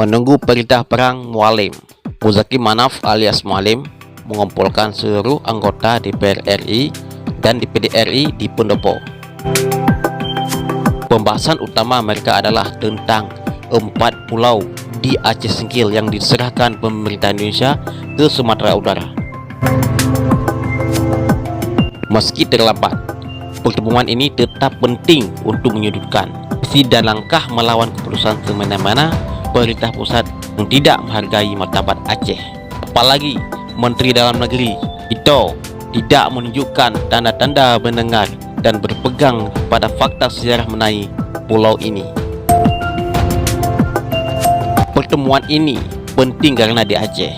Menunggu perintah perang Mualim, Muzaki Manaf alias Mualim mengumpulkan seluruh anggota DPR RI dan DPD RI di Pendopo. Pembahasan utama mereka adalah tentang 4 pulau di Aceh Singkil yang diserahkan pemerintah Indonesia ke Sumatera Utara. Meski terlambat, pertemuan ini tetap penting untuk menyudutkan visi dan langkah melawan keputusan semena-mena pemerintah pusat yang tidak menghargai martabat Aceh. Apalagi Menteri Dalam Negeri itu tidak menunjukkan tanda-tanda mendengar dan berpegang pada fakta sejarah mengenai pulau ini. Pertemuan ini penting karena di Aceh,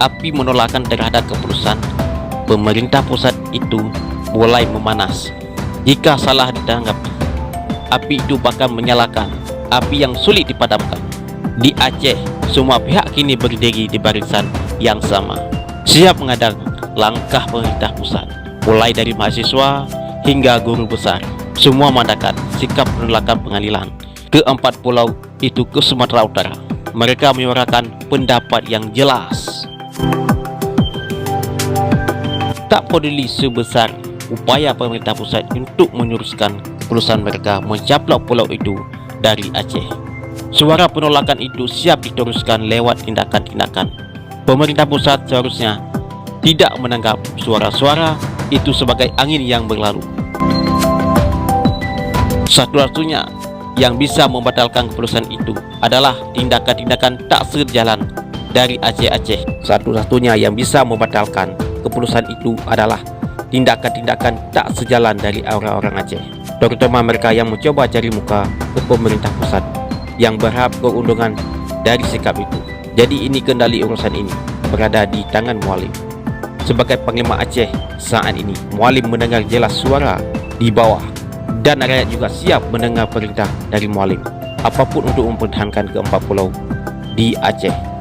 api penolakan terhadap keputusan pemerintah pusat itu mulai memanas. Jika salah ditanggapi, api itu bahkan menyalakan api yang sulit dipadamkan. Di Aceh, semua pihak kini berdiri di barisan yang sama, siap menghadang langkah pemerintah pusat. Mulai dari mahasiswa hingga guru besar, semua menandakan sikap penolakan pengalihan ke-4 pulau itu ke Sumatera Utara. Mereka menyuarakan pendapat yang jelas. Tak peduli sebesar upaya pemerintah pusat untuk meneruskan keputusan mereka mencaplok pulau itu dari Aceh, suara penolakan itu siap diteruskan lewat tindakan-tindakan. Pemerintah pusat seharusnya tidak menanggap suara-suara itu sebagai angin yang berlalu. Satu-satunya yang bisa membatalkan keputusan itu adalah tindakan-tindakan tak sejalan dari Aceh. Satu-satunya yang bisa membatalkan keputusan itu adalah tindakan-tindakan tak sejalan dari orang-orang Aceh, terutama mereka yang mencoba cari muka ke pemerintah pusat yang berharap keuntungan dari sikap itu. Jadi ini kendali urusan ini berada di tangan Mualim. Sebagai Panglima Aceh saat ini, Mualim mendengar jelas suara di bawah, dan rakyat juga siap mendengar perintah dari Mualim apapun untuk mempertahankan ke-4 pulau di Aceh.